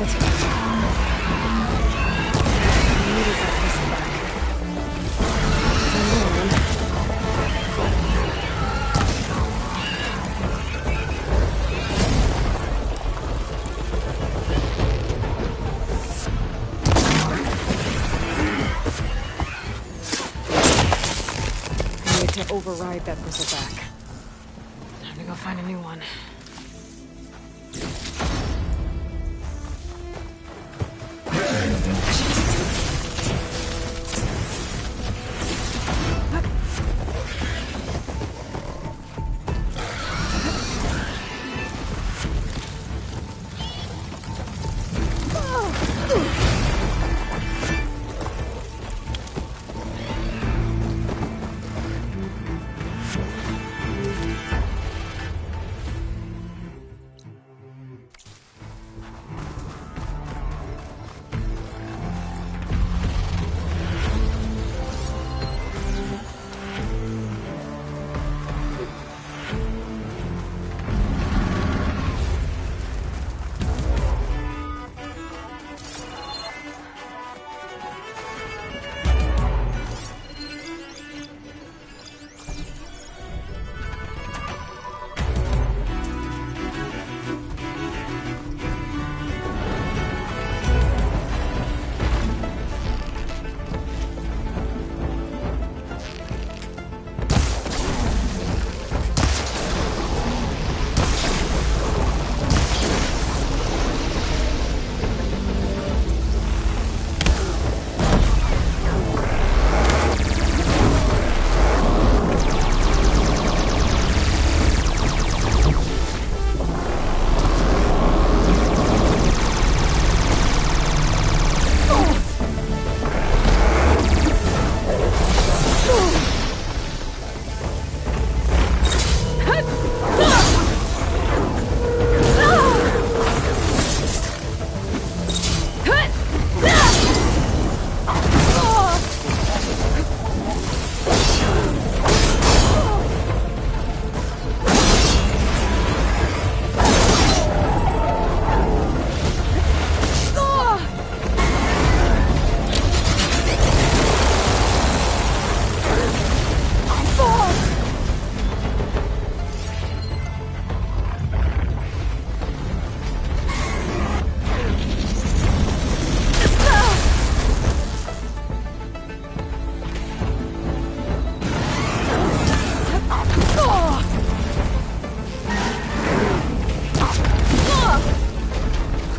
it. I needed that pistol back. I need to override that pistol back. Time to go find a new one.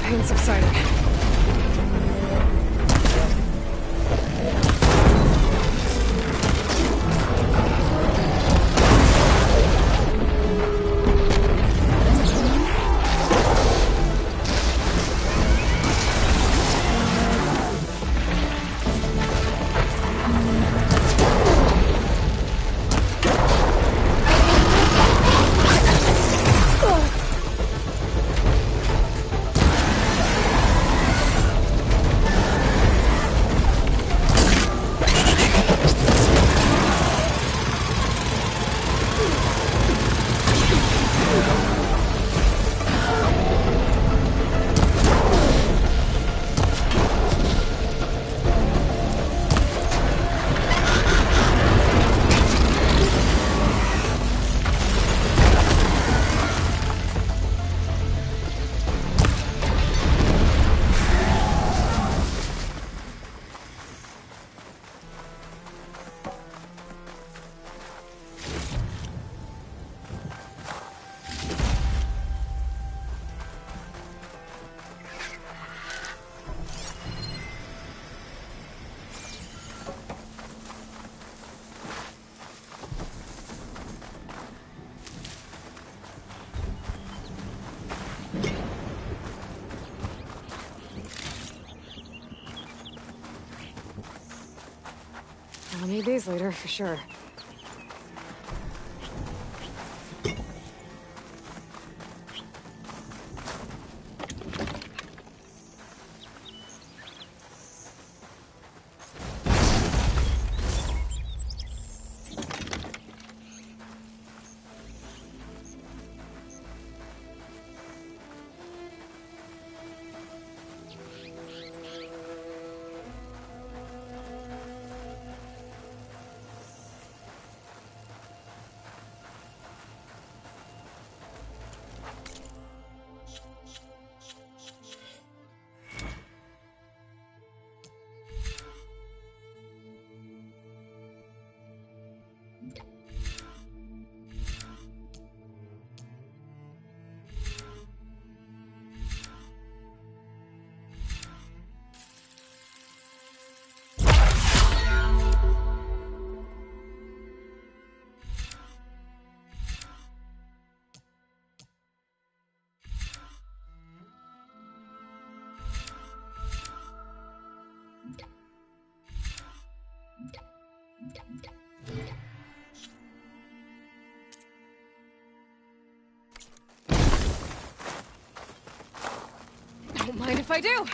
Pain's subsiding. I'll need these later, for sure. I do.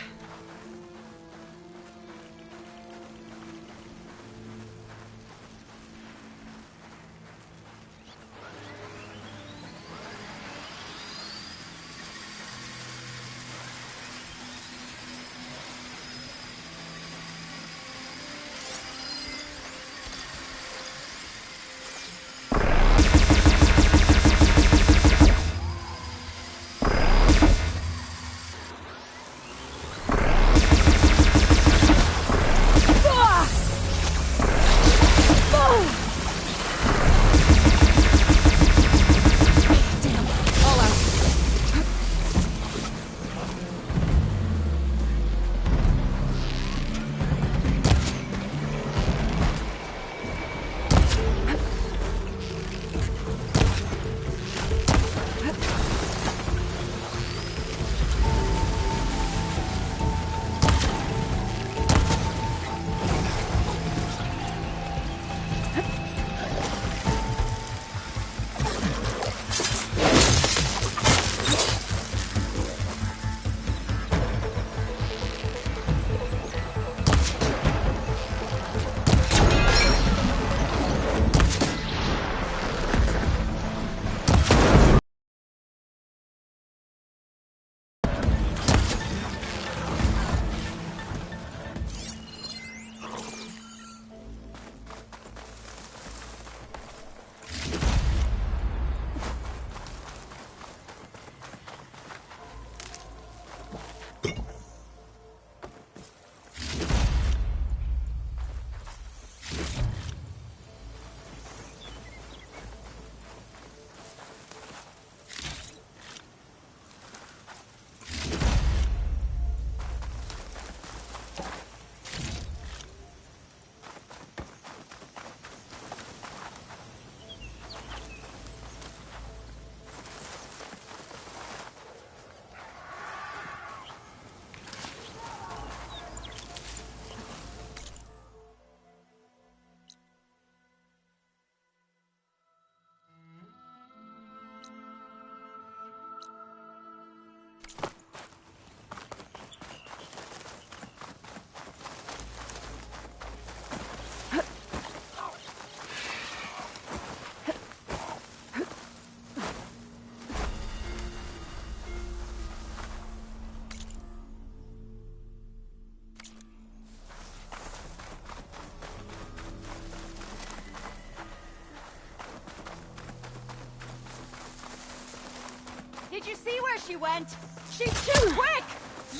Did you see where she went? She's too quick!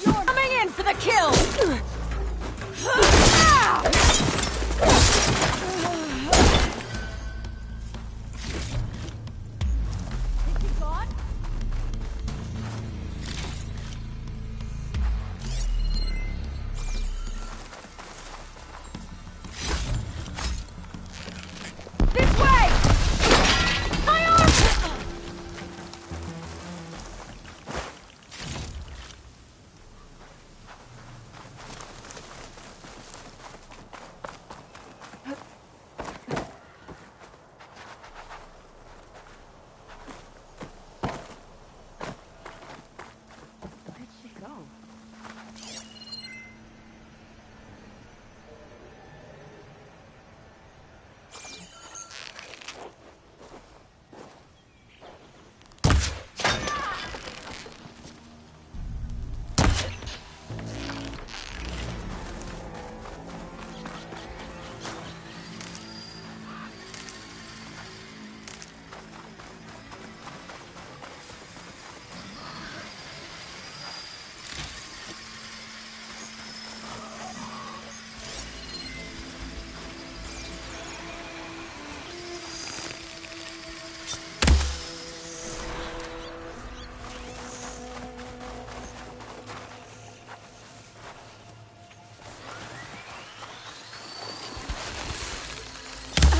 You're coming in for the kill! Is he gone? This way! My arm!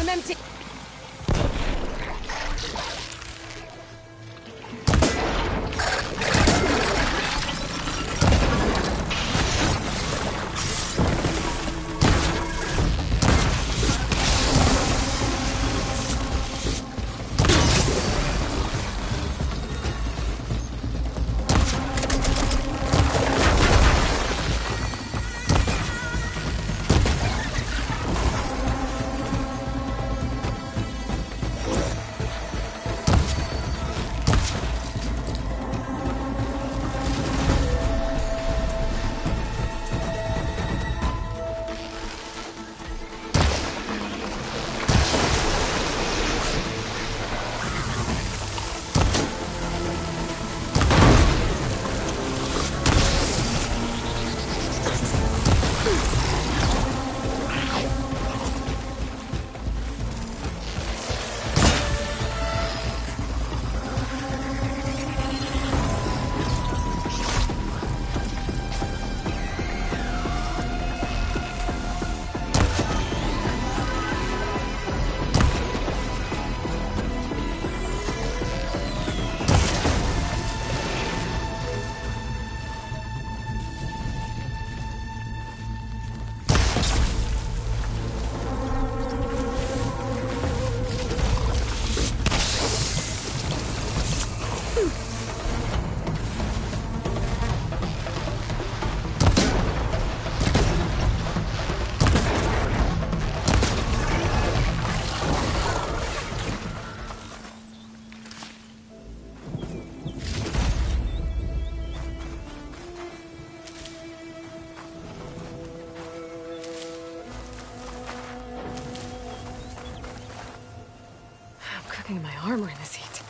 I'm empty. Everything in my armor in this heat.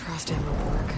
Frost ammo will work.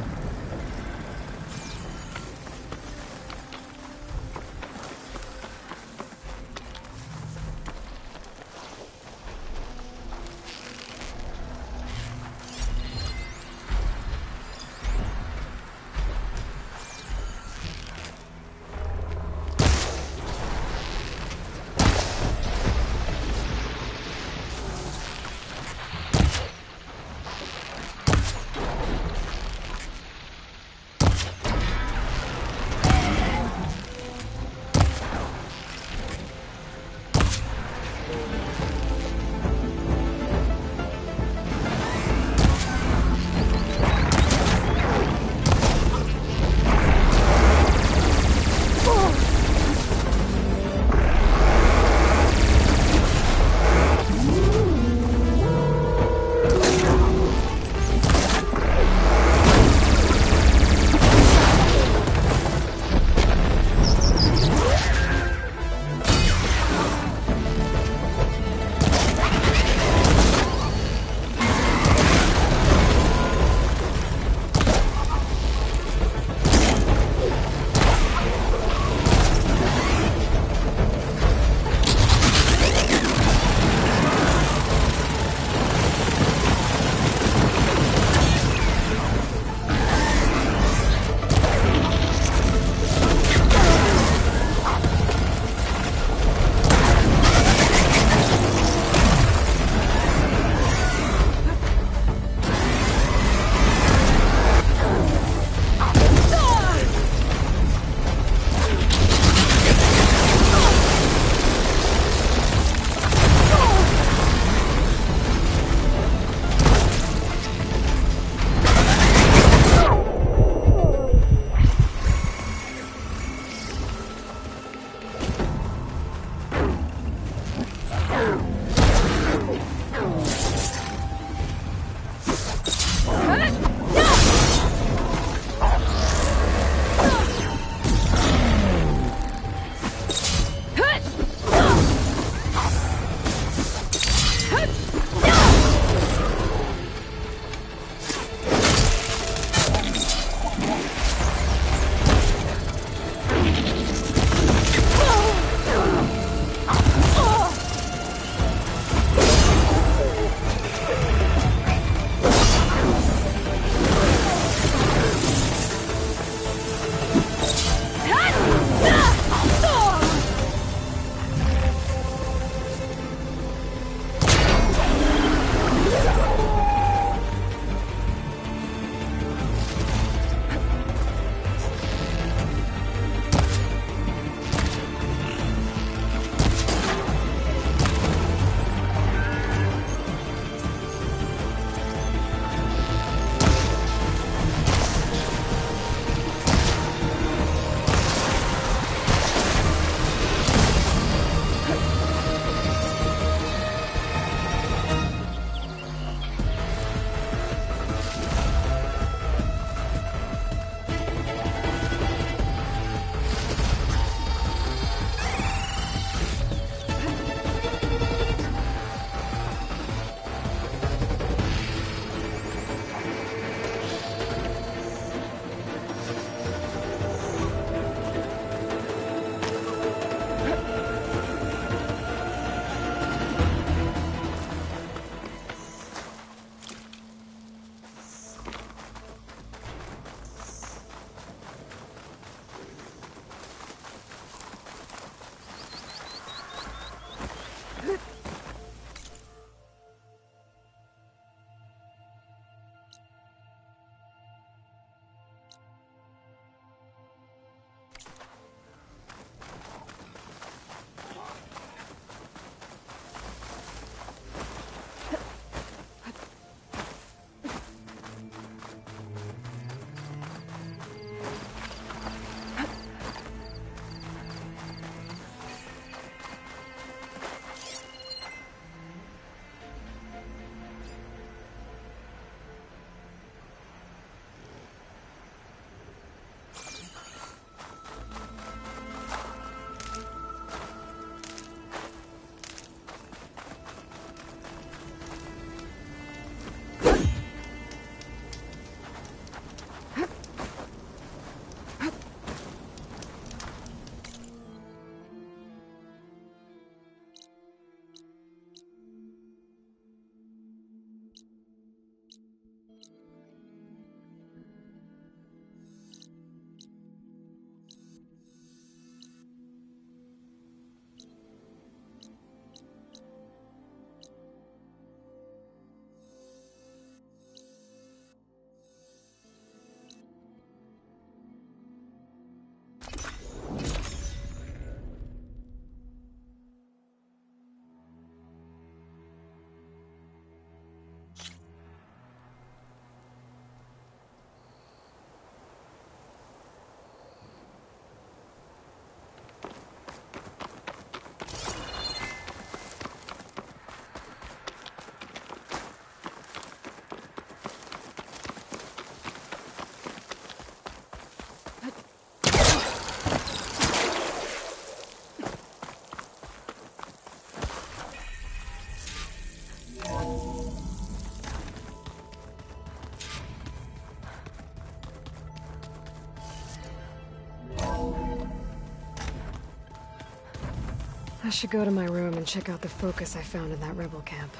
should go to my room and check out the focus I found in that rebel camp.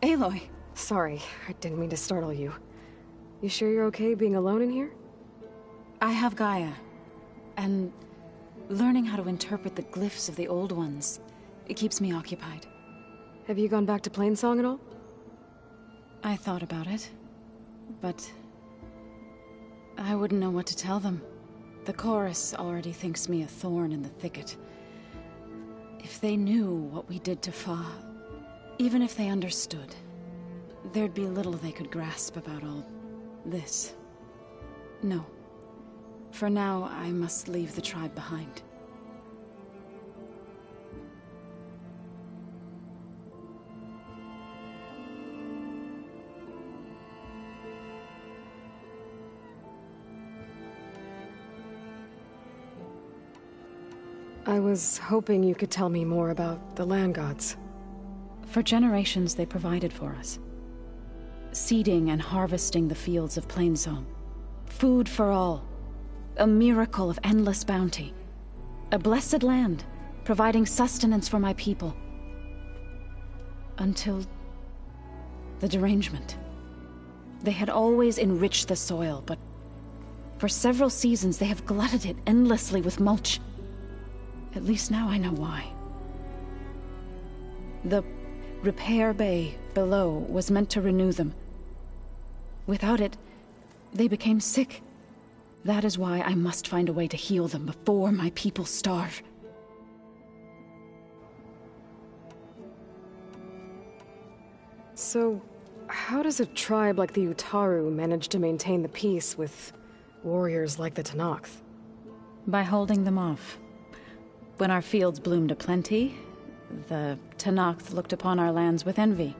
Aloy. Sorry, I didn't mean to startle you. You sure you're okay being alone in here? I have Gaia. And learning how to interpret the glyphs of the old ones, it keeps me occupied. Have you gone back to Plainsong at all? I thought about it, but I wouldn't know what to tell them. The chorus already thinks me a thorn in the thicket. If they knew what we did to Fa, even if they understood, there'd be little they could grasp about all this. No. For now, I must leave the tribe behind. I was hoping you could tell me more about the land gods. For generations, they provided for us. Seeding and harvesting the fields of Plainsong. Food for all. A miracle of endless bounty. A blessed land, providing sustenance for my people. Until the derangement. They had always enriched the soil, but for several seasons they have glutted it endlessly with mulch. At least now I know why. The repair bay below was meant to renew them. Without it, they became sick. That is why I must find a way to heal them before my people starve. So, how does a tribe like the Utaru manage to maintain the peace with warriors like the Tenakth? By holding them off. When our fields bloomed aplenty, the Tenakth looked upon our lands with envy.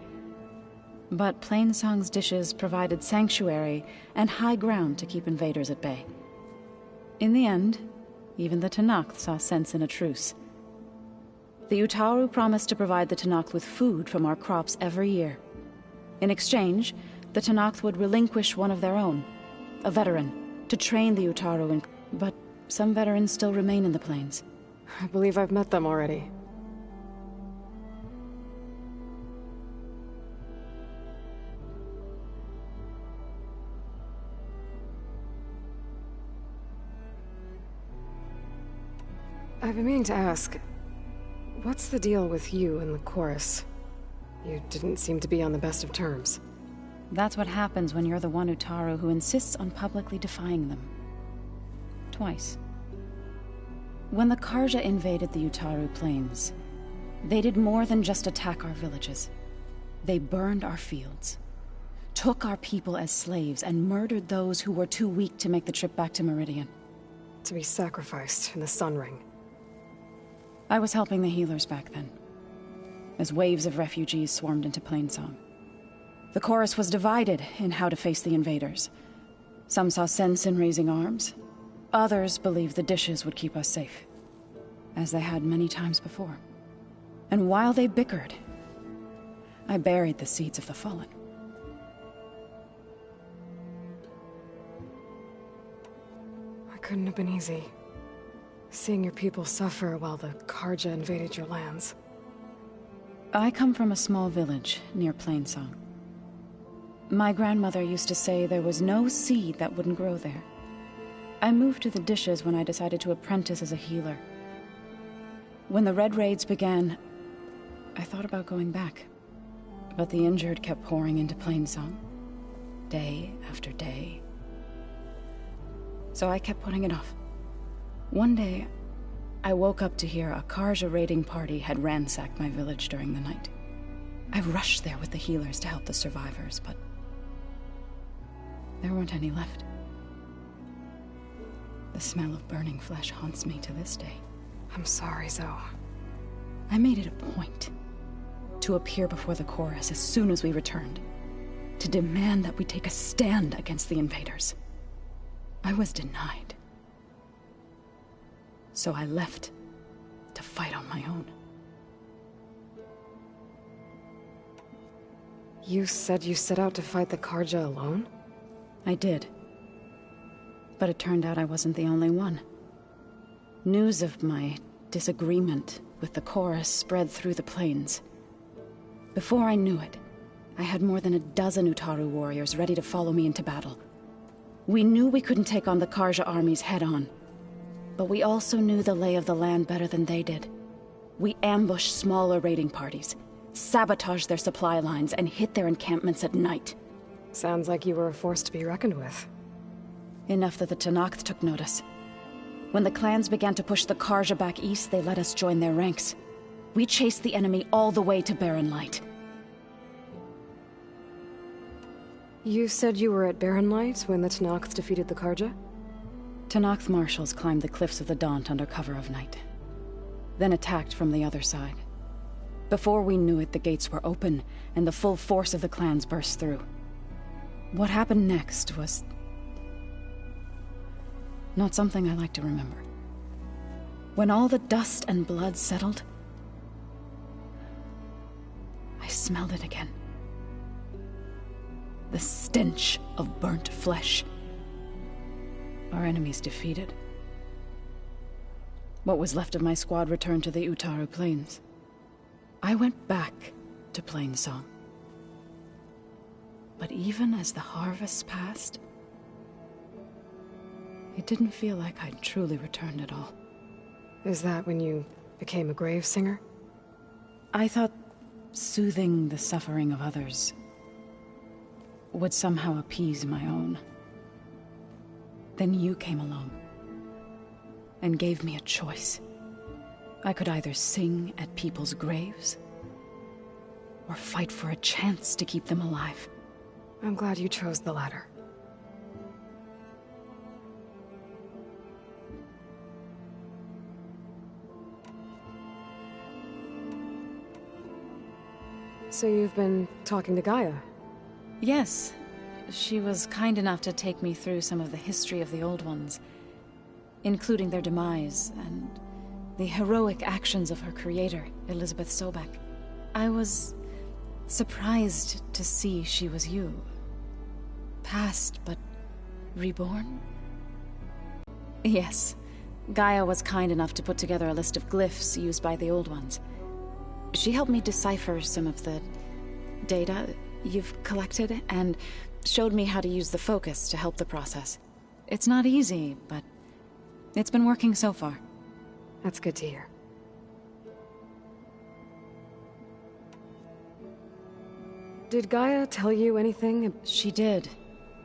But Plainsong's dishes provided sanctuary and high ground to keep invaders at bay. In the end, even the Tenakth saw sense in a truce. The Utaru promised to provide the Tenakth with food from our crops every year. In exchange, the Tenakth would relinquish one of their own, a veteran, to train the Utaru in... But some veterans still remain in the plains. I believe I've met them already. I've been meaning to ask, what's the deal with you and the chorus? You didn't seem to be on the best of terms. That's what happens when you're the one Utaru who insists on publicly defying them. Twice. When the Karja invaded the Utaru plains, they did more than just attack our villages. They burned our fields, took our people as slaves, and murdered those who were too weak to make the trip back to Meridian. To be sacrificed in the Sun Ring. I was helping the healers back then, as waves of refugees swarmed into Plainsong. The chorus was divided in how to face the invaders. Some saw sense in raising arms. Others believed the dishes would keep us safe, as they had many times before. And while they bickered, I buried the seeds of the fallen. It couldn't have been easy. Seeing your people suffer while the Karja invaded your lands. I come from a small village near Plainsong. My grandmother used to say there was no seed that wouldn't grow there. I moved to the dishes when I decided to apprentice as a healer. When the Red Raids began, I thought about going back. But the injured kept pouring into Plainsong, day after day. So I kept putting it off. One day, I woke up to hear a Karja raiding party had ransacked my village during the night. I rushed there with the healers to help the survivors, but there weren't any left. The smell of burning flesh haunts me to this day. I'm sorry, Zoe. I made it a point to appear before the chorus as soon as we returned, to demand that we take a stand against the invaders. I was denied. So I left to fight on my own. You said you set out to fight the Karja alone? I did. But it turned out I wasn't the only one. News of my disagreement with the chorus spread through the plains. Before I knew it, I had more than a dozen Utaru warriors ready to follow me into battle. We knew we couldn't take on the Karja armies head-on, but we also knew the lay of the land better than they did. We ambushed smaller raiding parties, sabotaged their supply lines, and hit their encampments at night. Sounds like you were a force to be reckoned with. Enough that the Tenakth took notice. When the clans began to push the Karja back east, they let us join their ranks. We chased the enemy all the way to Barren Light. You said you were at Barren Light when the Tenakth defeated the Karja? Tenakth marshals climbed the cliffs of the Daunt under cover of night, then attacked from the other side. Before we knew it, the gates were open, and the full force of the clans burst through. What happened next was not something I like to remember. When all the dust and blood settled, I smelled it again. The stench of burnt flesh. Our enemies defeated. What was left of my squad returned to the Utaru Plains. I went back to Plainsong. But even as the harvest passed, it didn't feel like I'd truly returned at all. Is that when you became a grave singer? I thought soothing the suffering of others would somehow appease my own. Then you came along and gave me a choice. I could either sing at people's graves or fight for a chance to keep them alive. I'm glad you chose the latter. So you've been talking to Gaia? Yes. She was kind enough to take me through some of the history of the Old Ones, including their demise and the heroic actions of her creator, Elizabeth Sobek. I was surprised to see she was you. Past, but reborn? Yes. Gaia was kind enough to put together a list of glyphs used by the Old Ones. She helped me decipher some of the data you've collected, and showed me how to use the focus to help the process. It's not easy, but it's been working so far. That's good to hear. Did Gaia tell you anything? She did.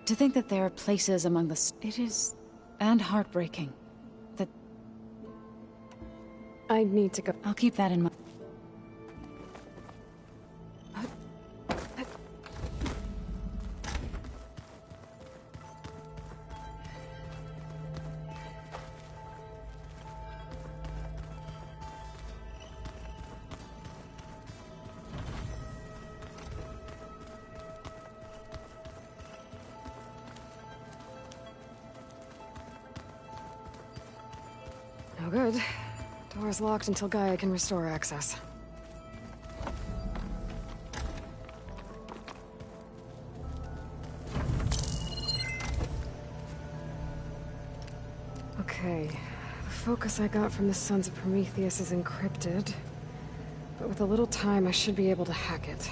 To think that there are places among the... It is... and heartbreaking. That... I need to go. I'll keep that in mind. No good. Door's locked until Gaia can restore access. Okay. The focus I got from the Sons of Prometheus is encrypted. But with a little time, I should be able to hack it.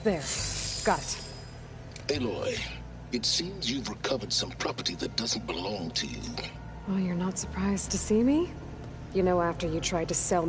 There. Got it. Aloy, it seems you've recovered some property that doesn't belong to you. Well, you're not surprised to see me? You know, after you tried to sell